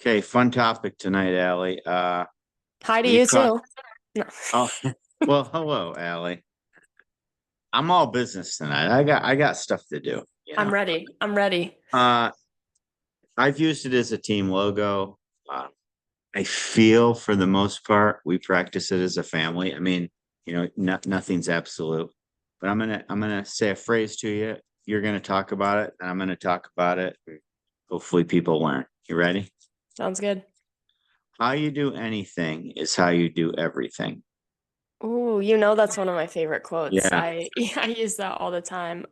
Okay, fun topic tonight, Allie. Hi to You you caught too. No, oh well, hello, Allie. I'm all business tonight. I got stuff to do, you I'm know. ready. I'm ready. Uh I've used it as a team logo. Uh, I feel for the most part we practice it as a family. I mean, nothing's absolute. But I'm gonna say a phrase to you. You're gonna talk about it, and I'm gonna talk about it. Hopefully people learn. You ready? Sounds good. How you do anything is how you do everything. Ooh, that's one of my favorite quotes. Yeah. I use that all the time.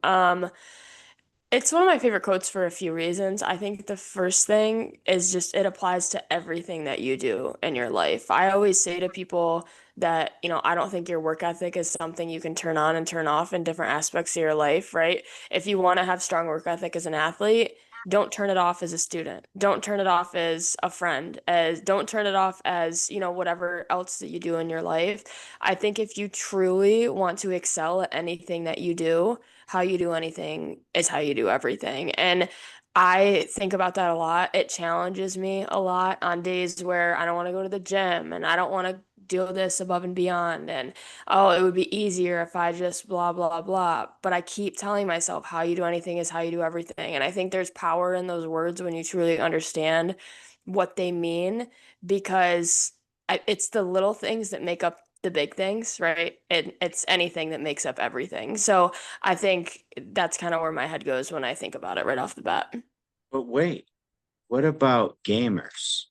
It's one of my favorite quotes for a few reasons. I think the first thing is just it applies to everything that you do in your life. I always say to people that, I don't think your work ethic is something you can turn on and turn off in different aspects of your life, right? If you want to have strong work ethic as an athlete, don't turn it off as a student. Don't turn it off as a friend, as don't turn it off as, whatever else that you do in your life. I think if you truly want to excel at anything that you do, how you do anything is how you do everything. And I think about that a lot. It challenges me a lot on days where I don't want to go to the gym and I don't want to do this above and beyond. And oh, it would be easier if I just blah, blah, blah. But I keep telling myself how you do anything is how you do everything. And I think there's power in those words when you truly understand what they mean because it's the little things that make up the big things, right? It's anything that makes up everything. So I think that's kind of where my head goes when I think about it right off the bat. But wait, what about gamers?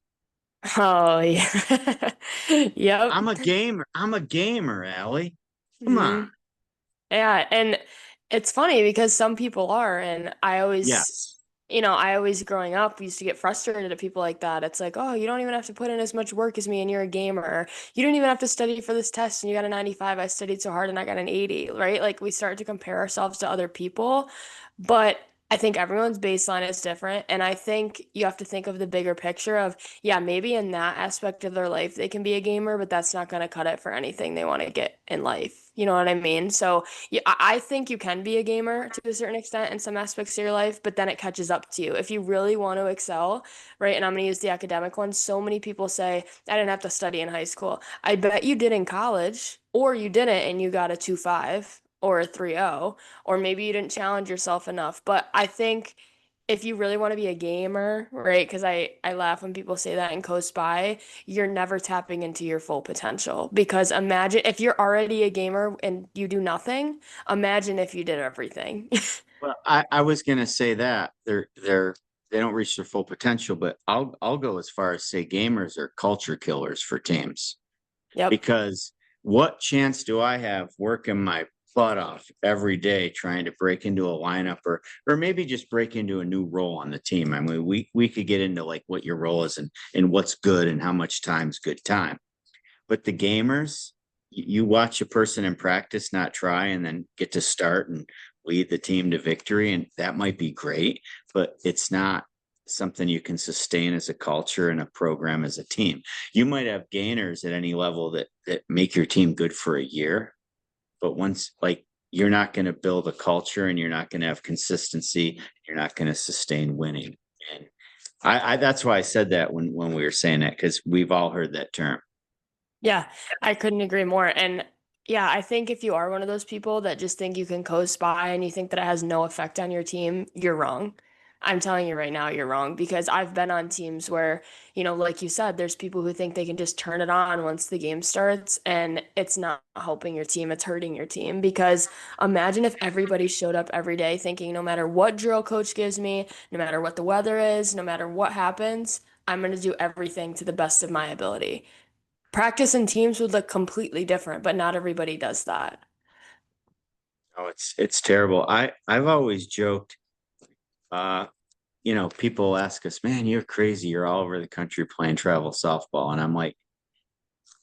Oh, yeah. Yep. I'm a gamer. I'm a gamer, Allie. Come on. hmm Yeah, and it's funny because some people are, and Yes. I always growing up used to get frustrated at people like that. It's like, oh, you don't even have to put in as much work as me, and you're a gamer. You don't even have to study for this test, and you got a 95. I studied so hard, and I got an 80, right? Like we start to compare ourselves to other people, but I think everyone's baseline is different, and I think you have to think of the bigger picture of, yeah, maybe in that aspect of their life they can be a gamer, but that's not going to cut it for anything they want to get in life. You know what I mean? So yeah, I think you can be a gamer to a certain extent in some aspects of your life, but then it catches up to you. If you really want to excel, right? And I'm going to use the academic one. So many people say, I didn't have to study in high school. I bet you did in college, or you didn't and you got a 2.5 or a 3.0, or maybe you didn't challenge yourself enough. But I think if you really want to be a gamer, right? Because I laugh when people say that in Coast Spy, you're never tapping into your full potential. Because imagine if you're already a gamer and you do nothing, imagine if you did everything. Well, I was gonna say that they don't reach their full potential, but I'll go as far as say gamers are culture killers for teams. Yep. Because what chance do I have working my butt off every day trying to break into a lineup or maybe just break into a new role on the team? I mean, we could get into like what your role is and what's good and how much time's good time. But the gamers, you watch a person in practice not try and then get to start and lead the team to victory, and that might be great, but it's not something you can sustain as a culture and a program as a team. You might have gainers at any level that make your team good for a year, but once like you're not going to build a culture and you're not going to have consistency, you're not going to sustain winning. And I that's why I said that when we were saying that because we've all heard that term. Yeah, I couldn't agree more. And yeah, I think if you are one of those people that just think you can coast by and you think that it has no effect on your team, you're wrong. I'm telling you right now, you're wrong because I've been on teams where, like you said, there's people who think they can just turn it on once the game starts and it's not helping your team, it's hurting your team. Because imagine if everybody showed up every day thinking no matter what drill coach gives me, no matter what the weather is, no matter what happens, I'm going to do everything to the best of my ability. Practice in teams would look completely different, but not everybody does that. Oh, it's terrible. I've always joked, uh, people ask us, man, you're crazy. You're all over the country playing travel softball. And I'm like,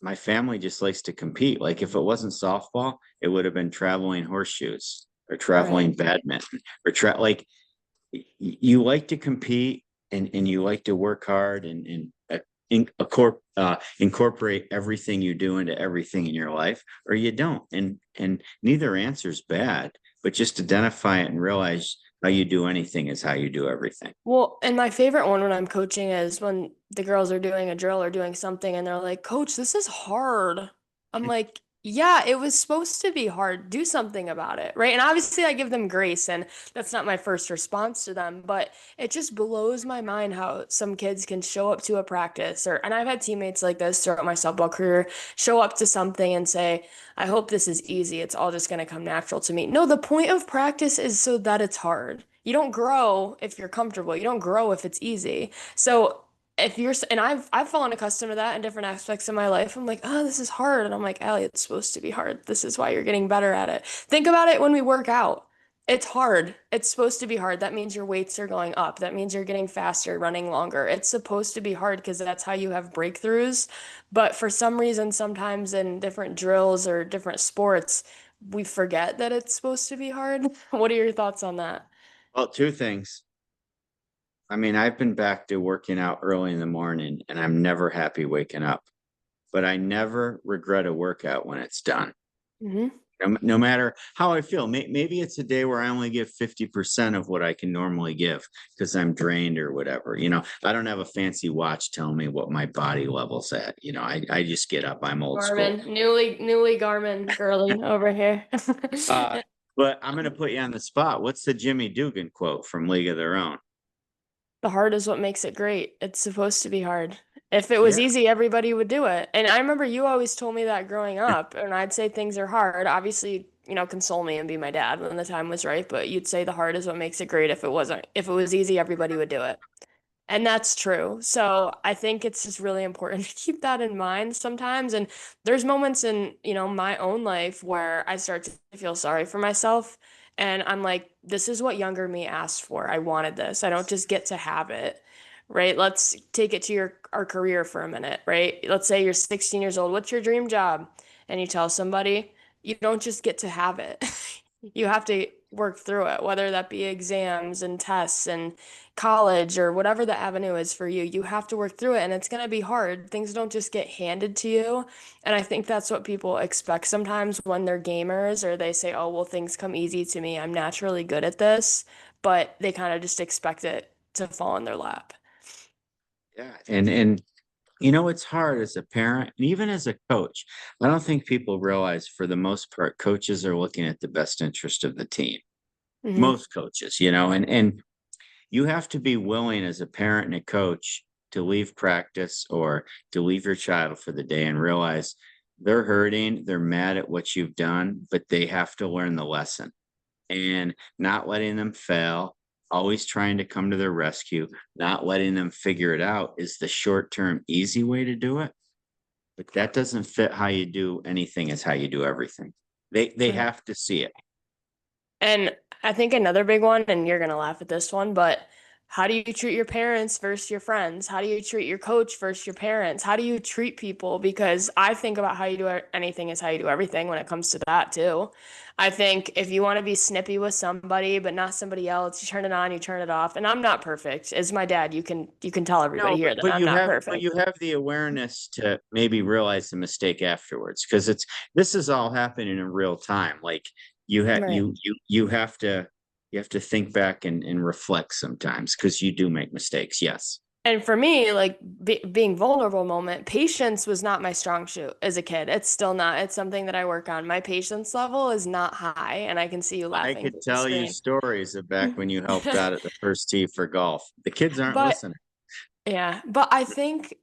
my family just likes to compete. Like if it wasn't softball, it would have been traveling horseshoes or traveling Right. badminton or like you like to compete and you like to work hard and incorporate everything you do into everything in your life, or you don't. And neither answer is bad, but just identify it and realize how you do anything is how you do everything. Well, and my favorite one when I'm coaching is when the girls are doing a drill or doing something and they're like, Coach, this is hard. I'm like, yeah, it was supposed to be hard. Do something about it, right? And obviously, I give them grace, and that's not my first response to them, but it just blows my mind how some kids can show up to a practice and I've had teammates like this throughout my softball career show up to something and say, I hope this is easy. It's all just going to come natural to me. No, the point of practice is so that it's hard. You don't grow if you're comfortable. You don't grow if it's easy. So if you're, and I've fallen accustomed to that in different aspects of my life. I'm like, oh, this is hard. And I'm like, Allie, it's supposed to be hard. This is why you're getting better at it. Think about it when we work out. It's hard. It's supposed to be hard. That means your weights are going up. That means you're getting faster, running longer. It's supposed to be hard because that's how you have breakthroughs. But for some reason, sometimes in different drills or different sports, we forget that it's supposed to be hard. What are your thoughts on that? Well, two things. I mean, I've been back to working out early in the morning and I'm never happy waking up, but I never regret a workout when it's done. Hmm. No matter how I feel, maybe it's a day where I only give 50% of what I can normally give because I'm drained or whatever. I don't have a fancy watch telling me what my body level's at. I just get up. I'm old school. Garmin, newly Garmin girly over here. Uh, but I'm going to put you on the spot. What's the Jimmy Dugan quote from League of Their Own? The hard is what makes it great. It's supposed to be hard. If it was Yeah. easy, everybody would do it. And I remember you always told me that growing up, and I'd say things are hard. Obviously, console me and be my dad when the time was right, but you'd say the hard is what makes it great. If it wasn't, if it was easy, everybody would do it. And that's true. So I think it's just really important to keep that in mind sometimes. And there's moments in, my own life where I start to feel sorry for myself. And I'm like, this is what younger me asked for. I wanted this. I don't just get to have it. Right? Let's take it to our career for a minute, right? Let's say you're 16 years old. What's your dream job? And you tell somebody, you don't just get to have it. You have to work through it, whether that be exams and tests and college or whatever the avenue is for you. You have to work through it and it's going to be hard. Things don't just get handed to you. And I think that's what people expect sometimes when they're gamers or they say, oh, well, things come easy to me. I'm naturally good at this, but they kind of just expect it to fall in their lap. Yeah. And it's hard as a parent and even as a coach. I don't think people realize for the most part, coaches are looking at the best interest of the team. Hmm. Most coaches, and you have to be willing as a parent and a coach to leave practice or to leave your child for the day and realize they're hurting, they're mad at what you've done, but they have to learn the lesson and not letting them fail, always trying to come to their rescue, not letting them figure it out is the short-term easy way to do it. But that doesn't fit how you do anything as how you do everything. They have to see it. And I think another big one, and you're gonna laugh at this one, but how do you treat your parents versus your friends? How do you treat your coach versus your parents? How do you treat people? Because I think about how you do anything is how you do everything when it comes to that too. I think if you want to be snippy with somebody but not somebody else, you turn it on, you turn it off. And I'm not perfect. As my dad, you can tell everybody No, here that I'm not but perfect. you have the awareness to maybe realize the mistake afterwards because this is all happening in real time. Like Right. you have to think back and reflect sometimes because you do make mistakes. Yes. And for me, like being vulnerable moment, patience was not my strong suit as a kid. It's still not. It's something that I work on. My patience level is not high, and I can see you I laughing could through the tell you screen. stories of back when you helped out at the first tee for golf. The kids aren't But listening. yeah, but I think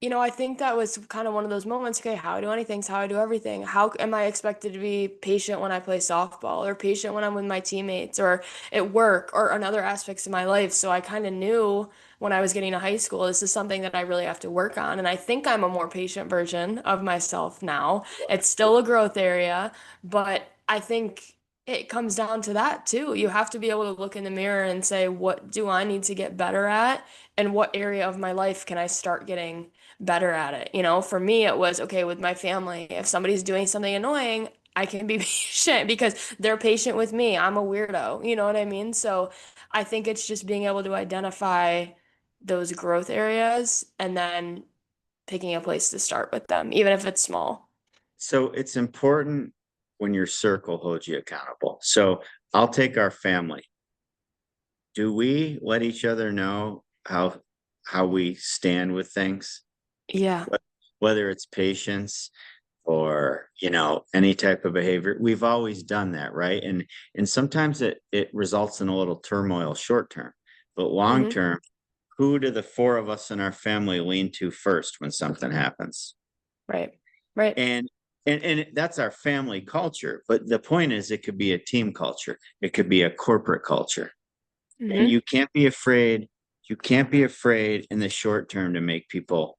that was kind of one of those moments. Okay, how I do anything is how I do everything. How am I expected to be patient when I play softball or patient when I'm with my teammates or at work or in other aspects of my life? So I kind of knew when I was getting to high school, this is something that I really have to work on. And I think I'm a more patient version of myself now. It's still a growth area, but I think it comes down to that too. You have to be able to look in the mirror and say, what do I need to get better at? And what area of my life can I start getting better at it? For me, it was okay with my family. If somebody's doing something annoying, I can be patient because they're patient with me. I'm a weirdo. You know what I mean? So I think it's just being able to identify those growth areas and then picking a place to start with them, even if it's small. So it's important when your circle holds you accountable. So I'll take our family. do we let each other know how we stand with things? Yeah. Wh- Whether it's patience or, any type of behavior, we've always done that, right? And sometimes it results in a little turmoil short term, but long Hmm. term, who do the four of us in our family lean to first when something happens? Right. Right. And and that's our family culture. But the point is it could be a team culture. It could be a corporate culture. And Hmm. you can't be afraid in the short term to make people.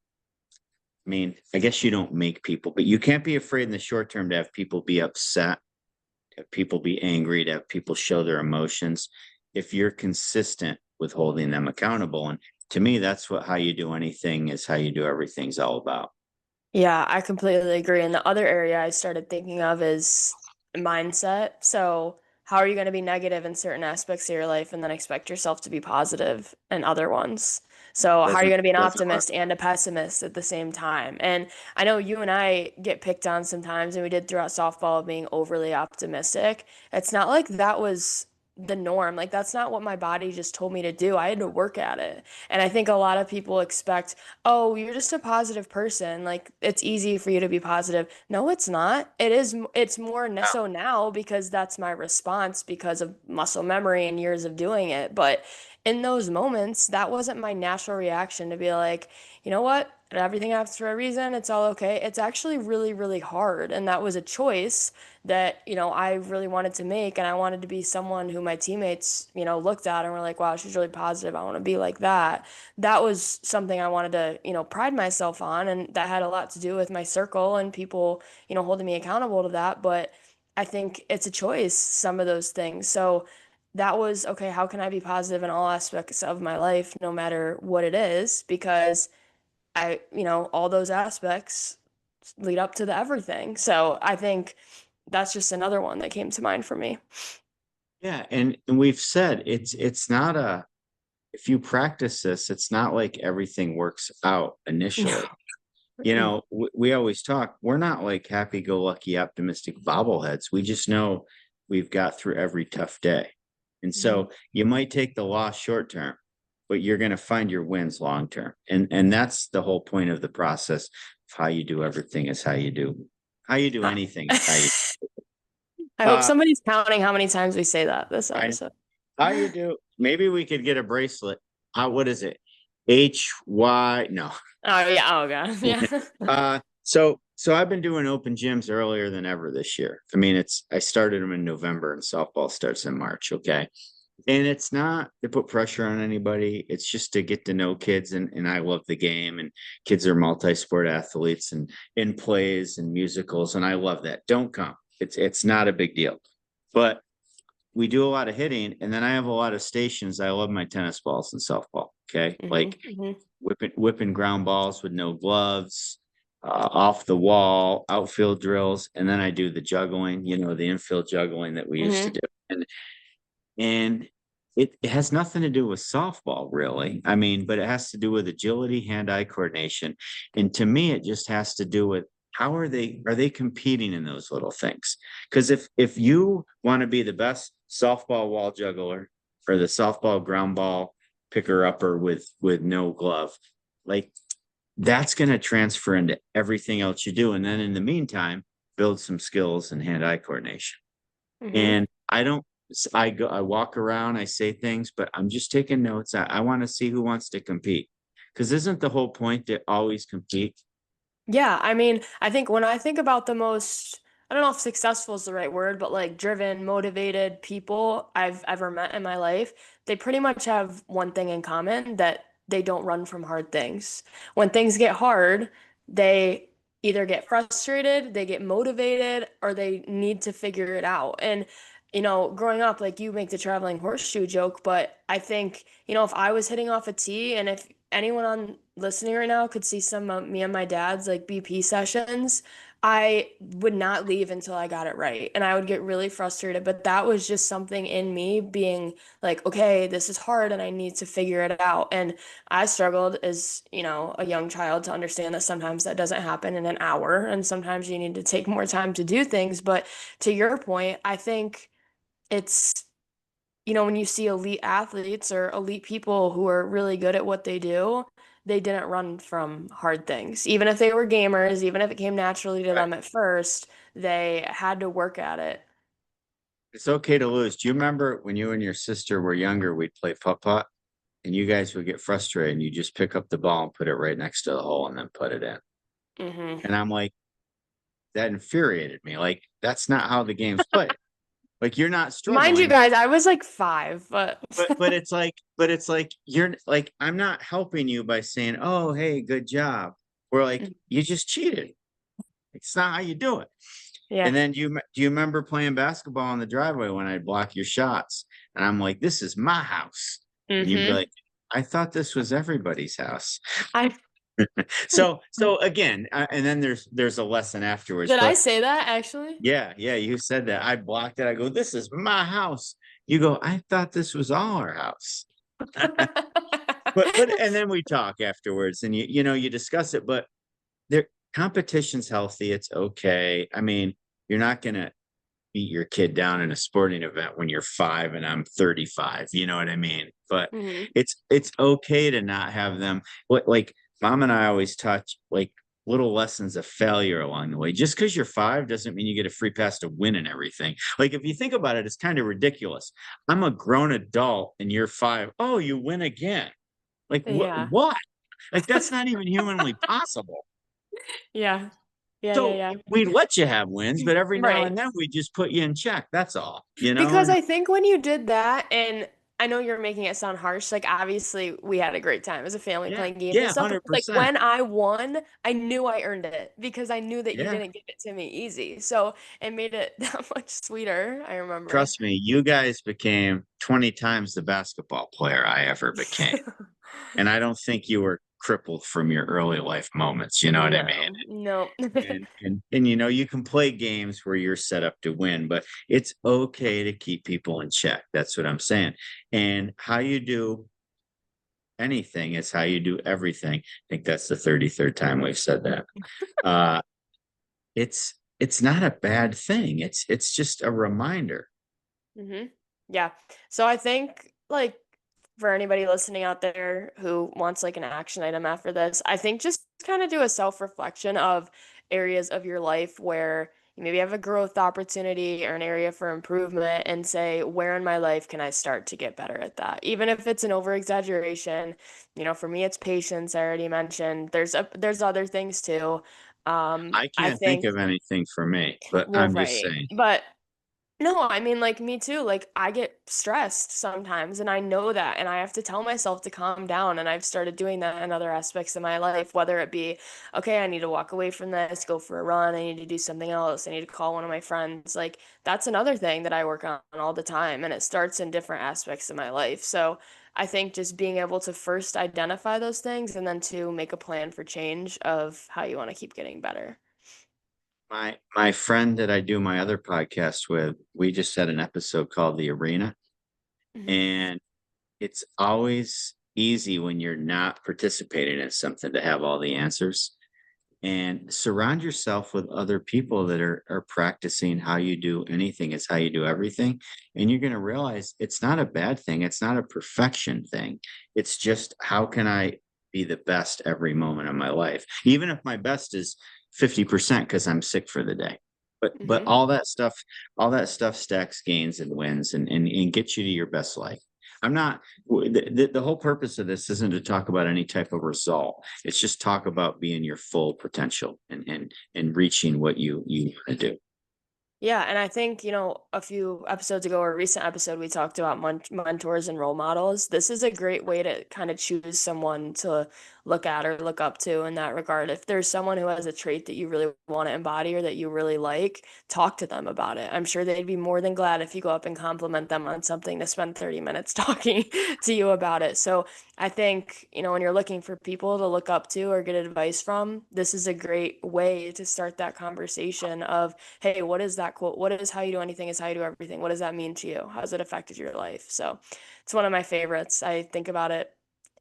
I mean, I guess you don't make people, but you can't be afraid in the short term to have people be upset, to have people be angry, to have people show their emotions if you're consistent with holding them accountable. And to me, that's what how you do anything is how you do everything's all about. Yeah, I completely agree. And the other area I started thinking of is mindset. So, how are you going to be negative in certain aspects of your life and then expect yourself to be positive in other ones? So, how are you going to be an Doesn't work. optimist and a pessimist at the same time? And I know you and I get picked on sometimes, and we did throughout softball being overly optimistic. It's not like that was the norm. Like, that's not what my body just told me to do. I had to work at it. And I think a lot of people expect, oh, you're just a positive person. Like it's easy for you to be positive. No, it's not. It's more so now because that's my response because of muscle memory and years of doing it. But in those moments, that wasn't my natural reaction to be like, you know what? Everything happens for a reason. It's all okay. It's actually really, really hard. And that was a choice that, I really wanted to make. And I wanted to be someone who my teammates, looked at and were like, wow, she's really positive. I want to be like that. That was something I wanted to, pride myself on. And that had a lot to do with my circle and people, holding me accountable to that. But I think it's a choice, some of those things. So that was okay, how can I be positive in all aspects of my life, no matter what it is? Because all those aspects lead up to the everything. So I think that's just another one that came to mind for me. Yeah, and we've said it's not a if you practice this, it's not like everything works out No. initially. Mm-mm. We always talk, we're not like happy-go-lucky, optimistic bobbleheads. We just know we've got through every tough day. And Mhm. so you might take the loss short term, but you're going to find your wins long term. And that's the whole point of the process of how you do everything is how you do Uh, anything is how you I hope uh somebody's counting how many times we say that this I episode. how you do. Maybe we could get a bracelet. What is it? HY no. Oh yeah, oh god. Yeah. So I've been doing open gyms earlier than ever this year. I mean, I started them in November and softball starts in March. Okay. And it's not to put pressure on anybody. It's just to get to know kids. And I love the game. And kids are multi-sport athletes and in plays and musicals. And I love that. Don't come. It's not a big deal. But we do a lot of hitting. And then I have a lot of stations. I love my tennis balls and softball. Okay. Hmm. Like Hmm. whipping ground balls with no gloves, off the wall, outfield drills, and then I do the juggling, the infield juggling that we used to Hmm. do, and it has nothing to do with softball, really. I mean, but it has to do with agility, hand-eye coordination, and to me, it just has to do with how are they competing in those little things? Because if you want to be the best softball wall juggler or the softball ground ball picker upper with no glove, like that's going to transfer into everything else you do. And then in the meantime, build some skills and hand-eye coordination. Hmm. And I walk around, I say things, but I'm just taking notes. I want to see who wants to compete. Because isn't the whole point to always compete? Yeah, I mean, I think when I think about the most, I don't know if successful is the right word, but like driven, motivated people I've ever met in my life, they pretty much have one thing in common that they don't run from hard things. When things get hard, they either get frustrated, they get motivated, or they need to figure it out. And, growing up, like you make the traveling horseshoe joke, but I think, if I was hitting off a tee and if anyone on listening right now could see some of me and my dad's like BP sessions, I would not leave until I got it right. And I would get really frustrated. But that was just something in me being like, okay, this is hard and I need to figure it out. And I struggled as, a young child to understand that sometimes that doesn't happen in an hour. And sometimes you need to take more time to do things. But to your point, I think it's when you see elite athletes or elite people who are really good at what they do, they didn't run from hard things. Even if they were gamers, even if it came naturally to Right. them at first, they had to work at it. It's okay to lose. Do you remember when you and your sister were younger, we'd play putt-putt and you guys would get frustrated and you just pick up the ball and put it right next to the hole and then put it in. Hmm. And I'm like, that infuriated me. Like, that's not how the game's played. Like, you're not Mind you struggling, guys, I was like 5, but but it's like you're like, I'm not helping you by saying, "Oh, hey, good job." We're like, you just cheated. It's not how you do it. yeah. And then do you remember playing basketball in the driveway when I'd block your shots? And I'm like, this is my house. And you'd be Hmm. like, I thought this was everybody's house. I So again, and then there's a lesson afterwards. did I But say that actually? yeah, yeah, you said that. I blocked it. I go, this is my house. You go, I thought this was all our house. But and then we talk afterwards, and you discuss it. But there, competition's healthy. It's okay. I mean, you're not gonna beat your kid down in a sporting event when you're 5 and I'm 35. You know what I mean? But Hmm. it's okay to not have them. Like mom and I always touch like little lessons of failure along the way. Just because you're 5 doesn't mean you get a free pass to win and everything. Like if you think about it, it's kind of ridiculous. I'm a grown adult and you're 5. Oh, you win again. Like what? Yeah. What? Like that's not even humanly possible. Yeah. Yeah, So yeah, we let you have wins, yeah. but every now Right. and then we just put you in check. That's all, you know? Because And I think when you did that, and I know you're making it sound harsh, like obviously we had a great time as a family yeah, playing games and yeah, stuff, but like 100%. when I won, I knew I earned it because I knew that you Yeah. didn't give it to me easy. So it made it that much sweeter, I remember. Trust me, you guys became 20 times the basketball player I ever became. And I don't think you were crippled from your early life moments. You know what I mean? No, no. And you can play games where you're set up to win, but it's okay to keep people in check. That's what I'm saying. And how you do anything is how you do everything. I think that's the 33rd time we've said that. Uh it's not a bad thing. It's just a reminder. Hmm. Yeah. So I think like for anybody listening out there who wants like an action item after this, I think just kind of do a self-reflection of areas of your life where you maybe have a growth opportunity or an area for improvement and say, where in my life can I start to get better at that? Even if it's an over exaggeration, for me it's patience, I already mentioned. There's other things too. I I can't think think, of anything for me, but well, I'm just right. saying. But no, I mean, like me too. Like I get stressed sometimes, and I know that, and I have to tell myself to calm down. And I've started doing that in other aspects of my life, whether it be, okay, I need to walk away from this, go for a run, I need to do something else, I need to call one of my friends. Like that's another thing that I work on all the time, and it starts in different aspects of my life. So I think just being able to first identify those things and then to make a plan for change of how you want to keep getting better. My friend that I do my other podcast with, we just had an episode called The Arena, Hmm. and it's always easy when you're not participating in something to have all the answers. And surround yourself with other people that are practicing how you do anything is how you do everything. And you're going to realize it's not a bad thing. It's not a perfection thing. It's just how can I be the best every moment of my life, even if my best is 50% because I'm sick for the day. But Hmm. all that stuff stacks gains and wins and gets you to your best life. I'm not the whole purpose of this isn't to talk about any type of result. It's just talk about being your full potential and reaching what you want to do. Yeah, and I think, a few episodes ago or a recent episode, we talked about mentors and role models. This is a great way to kind of choose someone to look at or look up to in that regard. If there's someone who has a trait that you really want to embody or that you really like, talk to them about it. I'm sure they'd be more than glad if you go up and compliment them on something to spend 30 minutes talking to you about it. So I think, when you're looking for people to look up to or get advice from, this is a great way to start that conversation of, hey, what is that quote? What is how you do anything is how you do everything? What does that mean to you? How's it affected your life? So it's one of my favorites. I think about it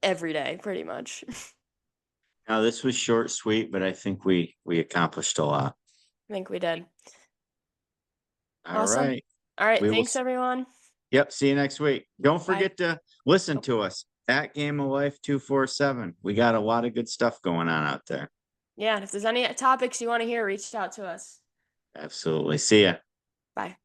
every day, pretty much. Now this was short, sweet, but I think we accomplished a lot. I think we did. All Awesome. right. All right. We will Thanks, everyone. Yep. See you next week. Don't Bye. forget to listen to us at Game of Life 247. We got a lot of good stuff going on out there. Yeah, and if there's any topics you want to hear, reach out to us. Absolutely. See ya. Bye.